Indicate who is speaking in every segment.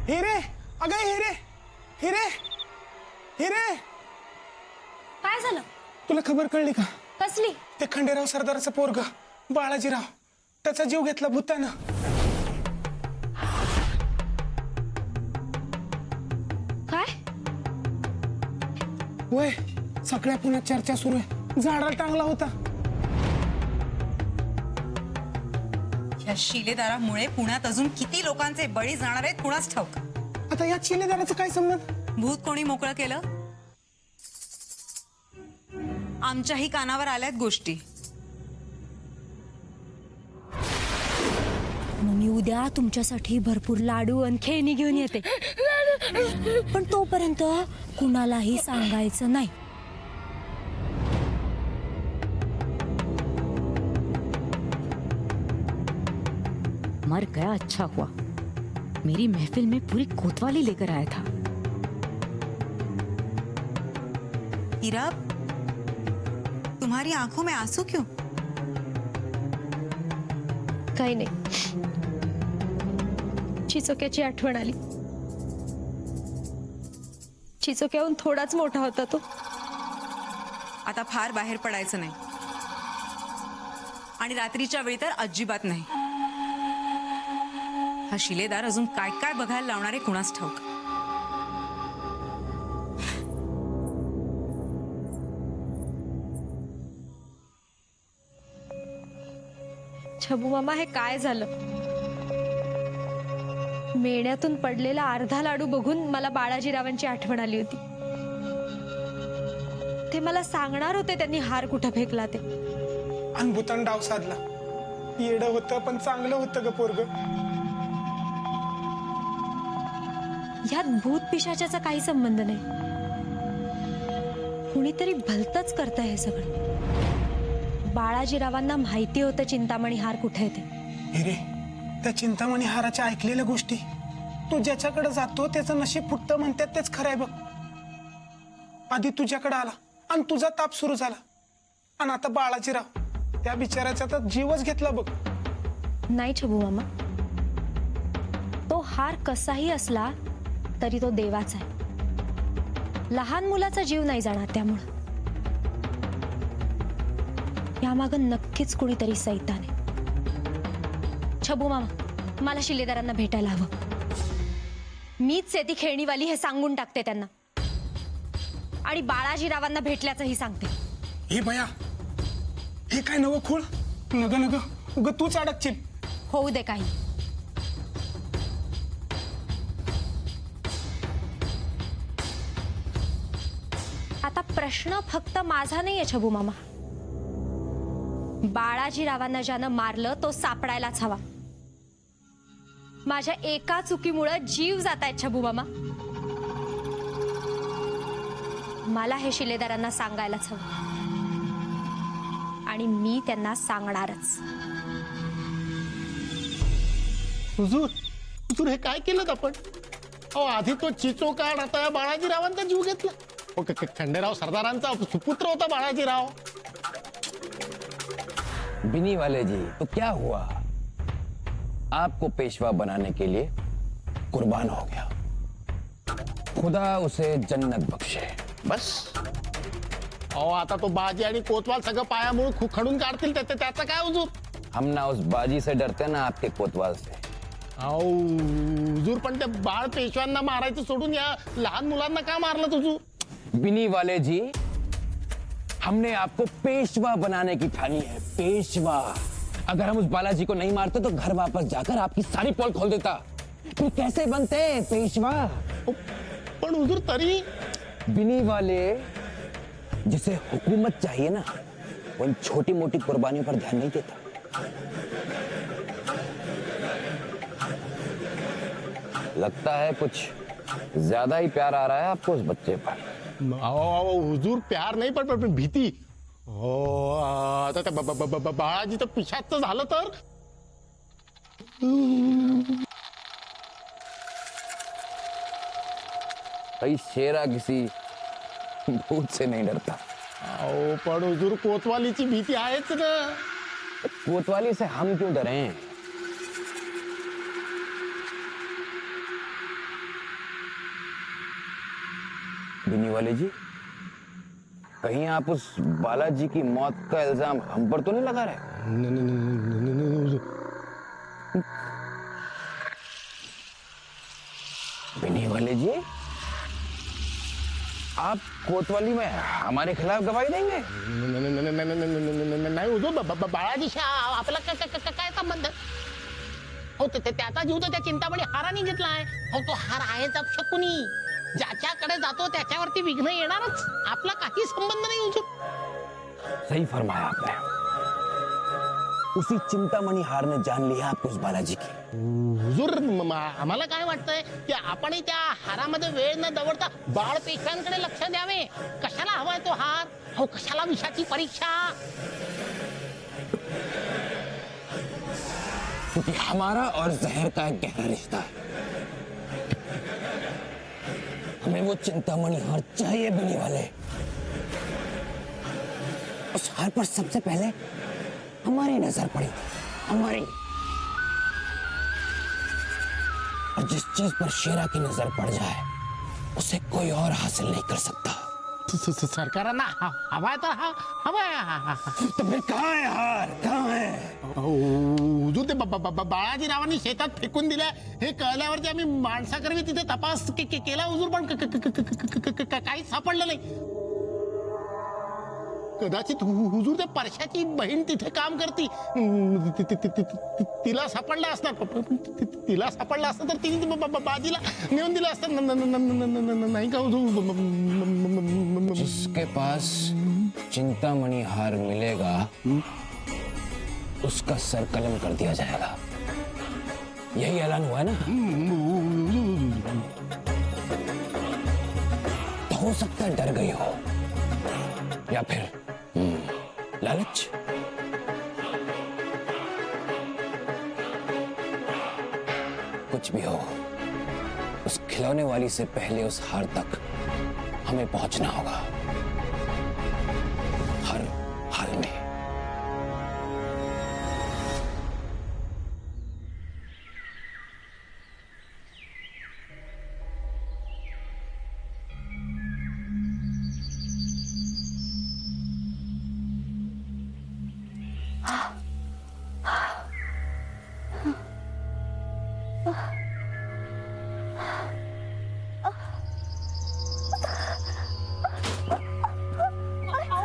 Speaker 1: हिरे, अगं हिरे, हिरे, हिरे,
Speaker 2: काय झालं?
Speaker 1: तुला खबर कळली का?
Speaker 2: कसली?
Speaker 1: ते खंडेराव सरदारचं पोरग बाळाजीराव, त्याचा जीव घेतला भूतानं.
Speaker 2: काय?
Speaker 1: वय सगळ्या पुण्यात चर्चा सुरू आहे. झाडाला टांगला होता.
Speaker 3: या शिलेदारामुळे पुण्यात अजून किती लोकांचे बळी जाणार आहेत कुणास ठाऊक.
Speaker 1: आता या शिलेदाराचा काय संबंध?
Speaker 3: भूत कोणी मोकळं केलं? आमच्याही कानावर आल्यात गोष्टी.
Speaker 2: मग मी उद्या तुमच्यासाठी भरपूर लाडू आणि खेळणी घेऊन येते. पण तोपर्यंत कुणालाही सांगायचं नाही.
Speaker 4: मर गया अच्छा हुआ, मेरी महफिल में पूरी कोतवाली लेकर आया था.
Speaker 3: हीरा, तुम्हारी आंखों में आंसू क्यों?
Speaker 2: काही नाही, चिचोक्याची आठवण आली. चिचोक्याहून थोडाच मोठा होता तो.
Speaker 3: आता फार बाहेर पडायचं नाही आणि रात्रीच्या वेळी तर अजिबात नाही. हा शिलेदार अजून काय काय बघायला लावणार आहे कुणास ठाऊक.
Speaker 2: छबू मामा, हे काय झालं? मेण्यातून पडलेला अर्धा लाडू बघून मला बाळाजीरावांची आठवण आली होती. ते मला सांगणार होते त्यांनी हार कुठं फेकला ते.
Speaker 1: आणि भूतान डाव साधला. येडं होतं पण चांगलं होतं ग पोरग.
Speaker 2: यात भूत पिशाचाचा काही संबंध नाही. कुणीतरी भलतच करतंय हे सगळं. बाळाजीरावांना माहिती होतं चिंतामणी हार कुठे येते.
Speaker 1: हिरे, त्या चिंतामणी हाराच्या ऐकलेल्या गोष्टी तू ज्याच्याकडे जातो त्याचं नशीब फुटतं म्हणतात तेच खरंय बघ. आधी तुझ्याकडे आला आणि तुझा ताप सुरू झाला आणि आता बाळाजीराव, त्या बिचाराचा तर जीवच घेतला बघ.
Speaker 2: नाही छबू मामा, तो हार कसाही असला तरी तो देवाचा आहे. लहान मुलाचा जीव नाही जाणार. त्यामुळं यामागं नक्कीच कुणीतरी सैतान आहे. छबू मामा, मला शिलेदारांना भेटायला हवं. मीच आहे ती खेळणीवाली हे सांगून टाकते त्यांना. आणि बाळाजीरावांना भेटल्याचंही सांगते.
Speaker 1: हे भया, हे काय नवं खूळ? नग नग उग तूच अडकशील.
Speaker 2: होऊ दे काही. आता प्रश्न फक्त माझा नाहीये छबू मामा. बाळाजीरावांना ज्यानं मारलं तो सापडायलाच हवा. माझ्या एका चुकीमुळे जीव जात आहेत छबू मामा. मला हे शिलेदारांना सांगायलाच हवं आणि मी त्यांना सांगणारच.
Speaker 5: हुजूर, हुजूर, हे काय केलं आपण? अहो, आधी तो चिचो काढ, आता या बाळाजीरावांचा जीव घेतला. खंडेराव सरदारांचा सुपुत्र होता बाळाजीराव.
Speaker 6: बिनी वाले जी, तो क्या हुआ? आपको पेशवा बनाने के लिए कुर्बान हो गया. खुदा उसे जन्नत बख्शे.
Speaker 5: बस. अहो, आता तो बाजी आणि कोतवाल सगळं पायामुळे खडून काढतील. त्याचा काय हुजूर?
Speaker 6: हम ना उस बाजी से डरते ना आपके कोतवाल से.
Speaker 5: अहो हुजूर, पण ते बाळ पेशव्यांना मारायचं सोडून या लहान मुलांना का मारलं तुझू?
Speaker 6: बिनी वाले जी, हमने आपको पेशवा बनाने की ठानी है. पेशवा. अगर हम उस बालाजी को नहीं मारते तो घर वापस जाकर आपकी सारी पोल खोल देता. तो कैसे बनते पेशवा?
Speaker 5: पण हुजूर, तरी
Speaker 6: बिनी वाले, जिसे हुकूमत चाहिए ना, वो इन छोटी मोटी कुर्बानियों पर ध्यान नहीं देता. लगता है कुछ ज्यादा ही प्यार आ रहा है आपको उस बच्चे पर.
Speaker 5: अहो हुजूर, प्यार नाही पण भीती. हो, आता त्या बाळाजीचं पिशाचं झालं तर?
Speaker 6: भाई शेरा किसी भूत से नहीं डरता.
Speaker 5: अहो, पण हुजूर, कोतवालीची भीती आहेच ना.
Speaker 6: कोतवाली से हम क्यों डरें? बिनी वाले जी, कहीं आप उस बालाजी की मौत का इल्जाम हम पर तो नहीं लगा रहे?
Speaker 5: हुजूर.
Speaker 6: बिनी वाले जी, आप कोतवाली में हमारे खिलाफ गवाही देंगे?
Speaker 5: नाही हुजूर, बाळाजीशी आपला काय संबंध? हो त्याचा जीव तर त्या चिंतामणी हाराने घेतलाय. हो तो हार आहेच अपशकुनी. ज्याच्याकडे जातो त्याच्यावरती विघ्न येणारच. आपला काही संबंध नाही हुजूर.
Speaker 6: सही फरमाया आपने. उसी चिंतामणि हार ने जान लिया आपको उस बालाजी की.
Speaker 5: हुजूर, आम्हाला काय वाटतंय की आपणही त्या हारामध्ये वेळ न दवडता बाळ पेशव्यांकडे लक्ष द्यावे. कशाला हवाय तो हार? हो कशाला विषाची परीक्षा?
Speaker 6: क्योंकि हमारा और जहर का एक गहरा रिश्ता है. हमें वो चिंतामणि हार चाहिए बिनी वाले. उस हार पर सबसे पहले हमारी नजर पड़ी थी. हमारी. और जिस चीज पर शेरा की नजर पड़ जाए उसे कोई और हासिल नहीं कर सकता.
Speaker 5: सरकारांना हवाय तर हवाय.
Speaker 6: तो फिर कहाँ है हार? कहाँ है?
Speaker 5: हुजूर, ते बाळाजीरावांनी शेतात फेकून दिल्या हे कळल्यावरती आम्ही माणसाकरवी तिथे तपास केला हुजूर, पण काहीच सापडलं नाही. कदाचित हुजूर त्या परशाची बहीण तिथे काम करती. तिला सापडलं असणार. तिला सापडलं असतं तर तिने बाजीला नेऊन दिलं असतं. नाही का हुजूर?
Speaker 6: जिसके पास चिंतामणि हार मिलेगा उसका सर कलम कर दिया जाएगा. यही ऐलान हुआ है ना? तो हो सकता है डर गई हो या फिर लालच. कुछ भी हो, उस खिलौने वाली से पहले उस हार तक हमें पहुंचना होगा. हर हाल में.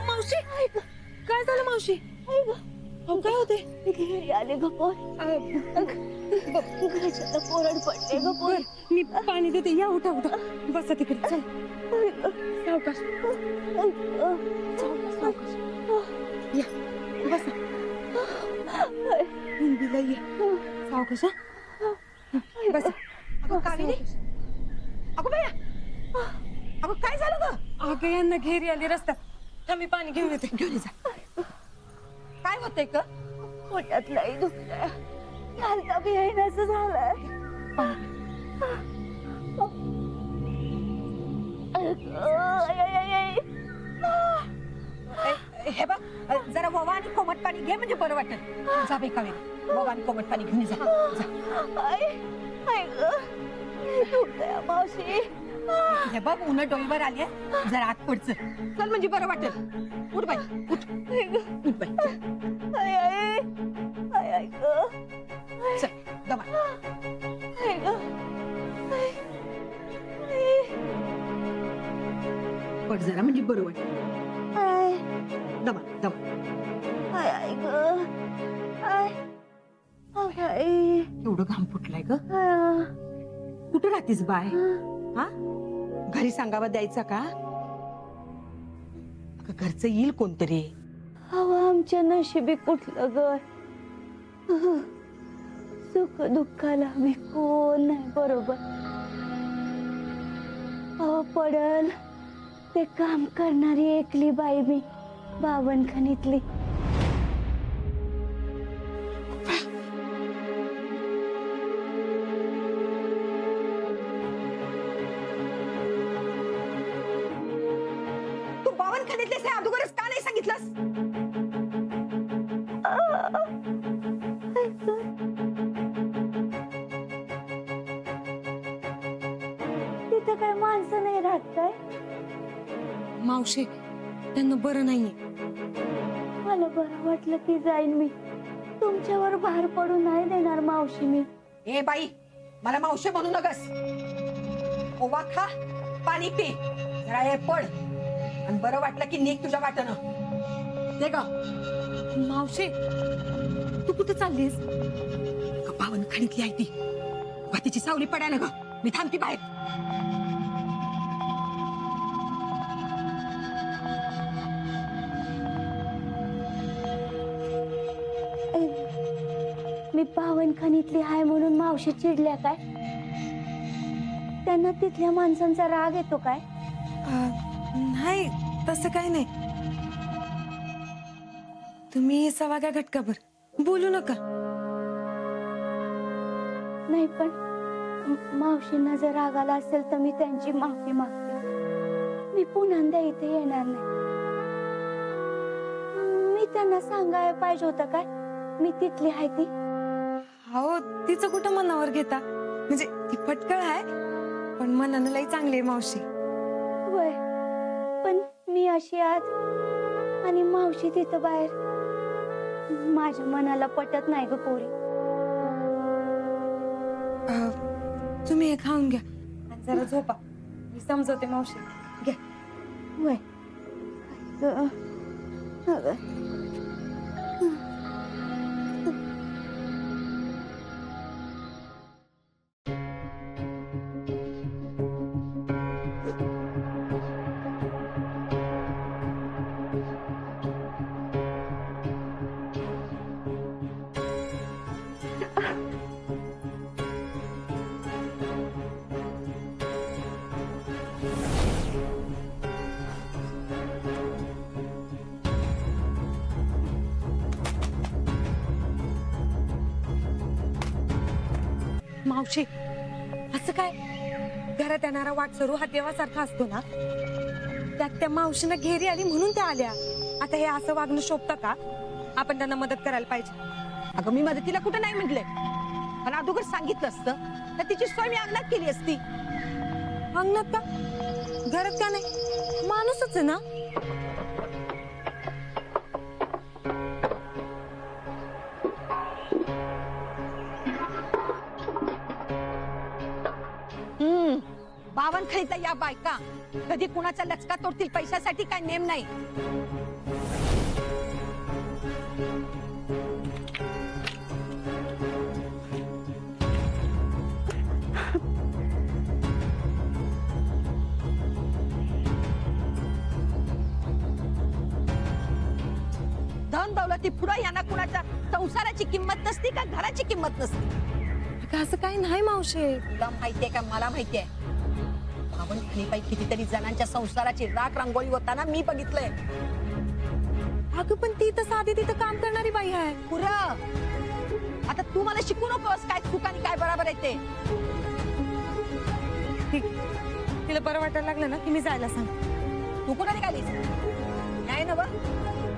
Speaker 2: मावशी काय झालं मावशी? काय होते?
Speaker 7: घरी आले ग पोर. घराच्या पोरड पडले ग पोर.
Speaker 2: मी पाणी देते. या उठा उठा. बसा तिकडे. चल सावकाश. सावकाश. या बसा. हिंदीला ये. सावकाश. बसा. अगं कावेरी. अगं बाया. अगं काय झालं ग? अगं यांना घेरी आली रस्त्यात. मी पाणी घेऊन येते. घेऊन जा. काय होतंय ग?
Speaker 7: पोटात लई दुखतंय. घालता बी येईनाचं झालंय.
Speaker 8: हे बघ, जरा ववा आणि कोमट पाणी घे म्हणजे बरं वाटेल. जा बाई कावेरी, ववा आणि कोमट पाणी घेऊन जा.
Speaker 7: आई ग, दुखतंय मावशी.
Speaker 8: हे बघ, उन्हा डोईवर आली जरा आत पडचं. चल म्हणजे बरं वाटेल. उठ बाई, उठ. उठ बाई.
Speaker 7: आई आई आई आई ग.
Speaker 8: चल दमा.
Speaker 7: आई ग.
Speaker 8: पट जरा म्हणजे बरं वाटेल.
Speaker 7: आई
Speaker 8: दमा दमा.
Speaker 7: आई आई ग. आई आई.
Speaker 8: एवढं घाम फुटलाय ग. कुठं राहतीस बाय? हा, घरी सांगावा द्यायचा का? अगं, घरचं येईल कोणतरी.
Speaker 7: हवा आमच्या नशिबी कुठलं ग. सुख दुःखाला मी कोण नाही बरोबर. हवा पडल ते काम करणारी एकली बाई मी बावनखणीतली.
Speaker 8: तू बावनखणीतलेस हे अगोदरच का नाही सांगितलंस?
Speaker 7: तिथं काय माणसं नाही राहत काय?
Speaker 2: मावशी त्यांना बरं नाहीये.
Speaker 7: मला बरं वाटलं की जाईन मी. तुमच्यावर भार पडू नाही देणार मावशी मी.
Speaker 8: ए बाई, मला मावशी म्हणू नकस. ओवा खा, पाणी पी, जरा हे पड, आणि बरं वाटलं की निघ तुझ्या वाटणं. दे ग.
Speaker 2: मावशी तू कुठे चाललीस?
Speaker 8: पावन खणीतली आहे ती. उगा तिची सावली पडायला ग. मी थांबती बाहेर.
Speaker 7: मी पावनखणीतली आहे म्हणून मावशी चिडल्या काय? त्यांना तिथल्या माणसांचा राग येतो काय?
Speaker 2: नाही, तसं काही नाही. तुम्ही सवाग्या घटकाभर बोलू नका.
Speaker 7: नाही पण मावशींना जर राग आला असेल तर मी त्यांची माफी मागते. मी पुन्हा इथे येणार नाही. मी त्यांना सांगायला पाहिजे होतं काय मी तिथली आहे ती?
Speaker 2: हो, तिचं कुठं मनावर घेता? म्हणजे ती फटकळ आहे पण मनानं लई चांगली आहे मावशी.
Speaker 7: होय, पण मी अशी आज आणि मावशी तिथं बाहेर. माझ्या मनाला पटत नाही ग पोरी.
Speaker 2: तुम्ही हे खाऊन घ्या आणि जरा झोपा. मी समजवते मावशी. घ्या.
Speaker 7: होय.
Speaker 2: मावशी असं काय? घरात येणारा वाट सरू हा देवासारखा असतो ना. त्यात त्या मावशीनं घेरी आली म्हणून त्या आल्या. आता हे असं वागणं शोभतं का? आपण त्यांना मदत करायला पाहिजे.
Speaker 8: अगं मी मदतीला कुठं नाही म्हटले, पण अगोदर सांगितलं असतं तर तिची सोय मी अंगणात केली असती.
Speaker 2: अंगणात का? घरात का नाही? माणूसच आहे ना.
Speaker 8: बावनखळीतल्या या बायका कधी कुणाचा लचका तोडतील पैशासाठी काय नेम नाही. धन दौलती पुढे यांना कुणाच्या संसाराची किंमत नसती का घराची किंमत नसती?
Speaker 2: अगं, असं काही नाही मावशी.
Speaker 8: तुला माहितीये का मला माहितीये. बाई कितीतरी जणांच्या संसाराची राख रांगोळी होताना मी बघितलंय.
Speaker 2: अगं पण ती तर साधी तिथं काम करणारी बाई आहे.
Speaker 8: पुरं आता तू मला शिकू नकोस काय चूक आणि काय बरोबर आहे ते.
Speaker 2: ठीक, तिला बरं वाटायला लागलं ना की मी जायला सांग.
Speaker 8: तू कुठे निघालीस? नाही ना ग,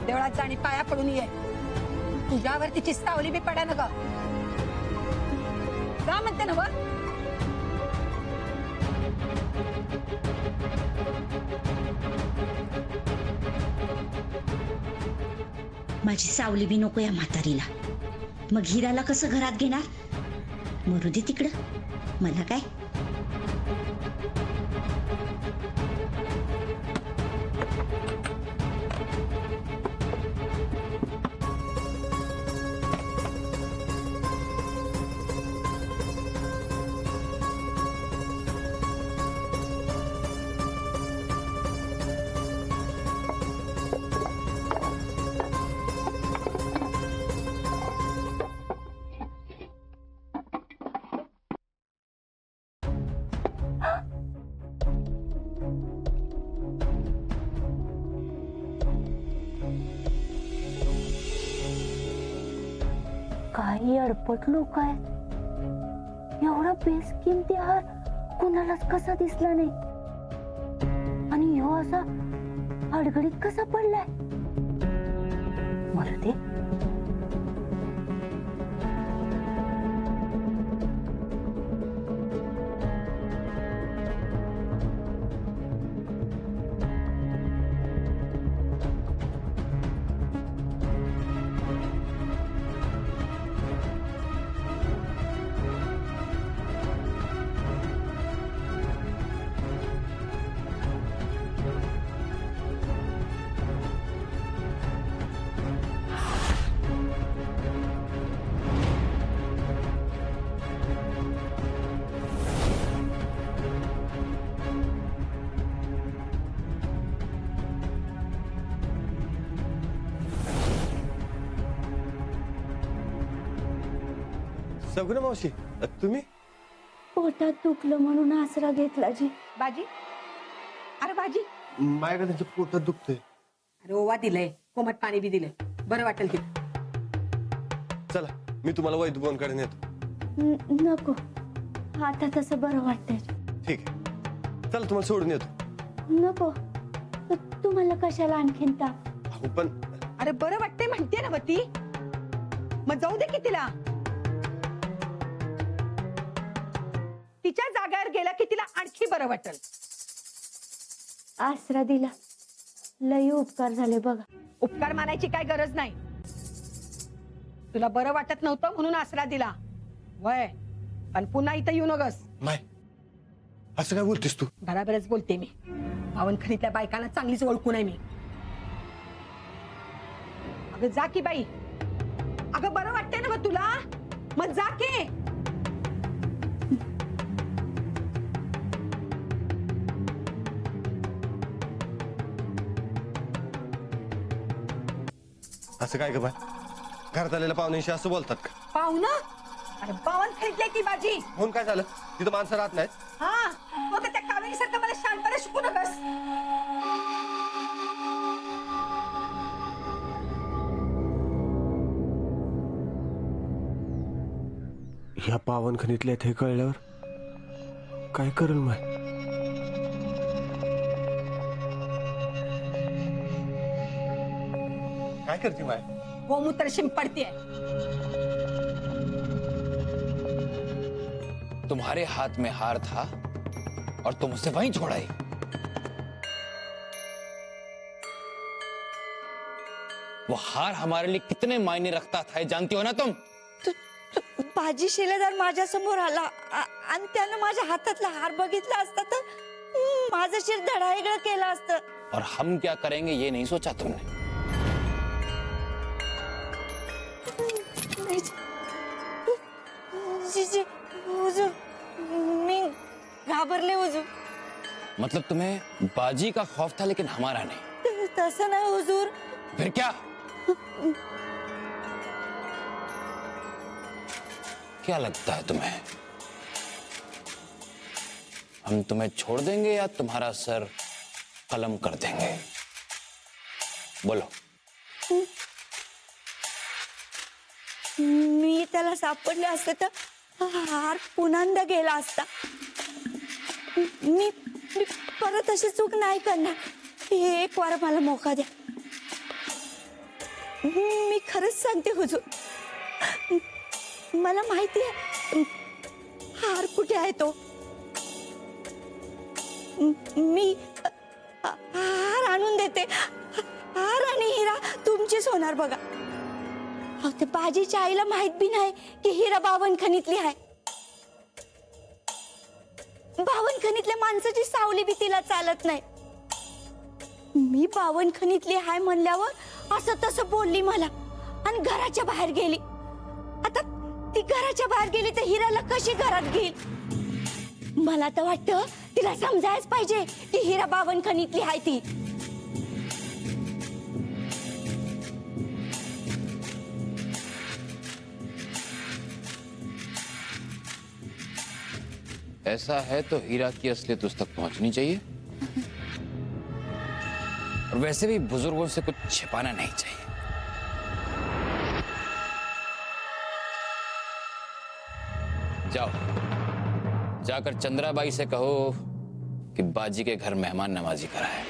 Speaker 8: देवळात जा आणि पाया पडून ये. तुझ्यावर तिची सावली बी पडा ना ग. का म्हणते ना ग?
Speaker 9: माझी सावली बी नको या म्हातारीला. मग हिराला कसं घरात घेणार? मरू दे तिकडं, मला काय.
Speaker 7: काही अडपट लोक आहेत. एवढा बेस किमती हार कुणालाच कसा दिसला नाही आणि ह्यो असा अडगडीत कसा पडलाय? मरू दे.
Speaker 10: सगुना मावशी तुम्ही
Speaker 7: पोटात दुखलं म्हणून आसरा घेतला जी.
Speaker 8: बाजी अरे बाजी
Speaker 10: माझ्याकडे त्यांच्या पोटात दुखतंय.
Speaker 8: अरे ओवा दिलंय कोमट पाणी बी दिलंय बरं वाटेल की.
Speaker 10: चला मी तुम्हाला वैद्यभवनकडे नेतो.
Speaker 7: नको आता तसं बरं वाटतंय.
Speaker 10: ठीक आहे चला तुम्हाला सोडून येतो.
Speaker 7: नको तुम्हाला कशाला आणखीन ताप.
Speaker 10: अहो पण
Speaker 8: अरे बरं वाटतंय म्हणते ना ती, मग जाऊ दे की तिला. तिच्या जागेवर गेला की तिला आणखी बरं वाटेल.
Speaker 7: आसरा दिला लई उपकार झाले बघा.
Speaker 8: उपकार मानायची काय गरज नाही. तुला बरं वाटत नव्हतं म्हणून आसरा दिला वय, पण पुन्हा इथं येऊ नगस.
Speaker 10: माय असं काय बोलतेस तू?
Speaker 8: बराबरच बोलते मी. पावनखणीतल्या बायकांना चांगलीच ओळखून आहे मी. अगं जा की बाई. अगं बरं वाटतंय ना मग तुला, मग जा की.
Speaker 10: असं काय ग बाय, घरात आलेल्या पाहुण्यांशी असं बोलतात का?
Speaker 8: पाहुणा अरे पावनखणीतल्या की बाजी.
Speaker 10: म्हणून काय झालं? तिथं माणसं राहत नाहीत.
Speaker 8: हा मग त्या कावेरीसारखं मला शांतपणे शिकू नकस.
Speaker 10: ह्या पावनखणीतल्या हे कळल्यावर काय करेल माय? काय करते माय?
Speaker 8: गोमूत्र शिंपडतीये.
Speaker 6: तुम्हारे हाथ में हार था और तुम उसे वहीं छोड़ाई। वो हार हमारे लिए कितने मायने रखता था ये जानती हो ना तुम?
Speaker 7: बाजी शिलेदार माझ्या समोर आला आणि त्यानं माझ्या हातातला हार बघितला असता तर माझं शिर धडावेगळं केलं असतं.
Speaker 6: और हम क्या करेंगे ये नहीं सोचा तुमने?
Speaker 7: हुजूर मी घाबरले हुजूर.
Speaker 6: मतलब तुम्हें बाजी का खौफ था लेकिन हमारा नहीं?
Speaker 7: तसं नाही हुजूर.
Speaker 6: फिर क्या? क्या लगता है तुम्हें हम तुम्हें छोड़ देंगे या तुम्हारा सर कलम कर देंगे? बोलो.
Speaker 7: मी त्याला सापडले असते तर हार पुन्हा गेला असता. मी परत अशी चूक नाही करणार. एक वार मला मोका द्या. मी खरंच सांगते हुजूर, मला माहिती आहे हार कुठे आहे तो. मी हार आणून देते. हार आणि हिरा तुमचीच होणार बघा. ते बाजीच्या आईला माहित बी नाही की हिरा बावनखणीतली आहे. बावनखणीतल्या माणसाची सावली बी तिला चालत नाही. मी बावनखणीतली आहे म्हणल्यावर असं तसं बोलली मला आणि घराच्या बाहेर गेली. आता ती घराच्या बाहेर गेली तर हिराला कशी घरात घेईल? मला तर वाटतं तिला समजायच पाहिजे की हिरा बावनखणीतली आहे ती.
Speaker 6: ऐसा है तो हीरा की असलियत उस तक पहुंचनी चाहिए और वैसे भी बुजुर्गों से कुछ छिपाना नहीं चाहिए. जाओ जाकर चंद्राबाई से कहो कि बाजी के घर मेहमान नवाजी कराए.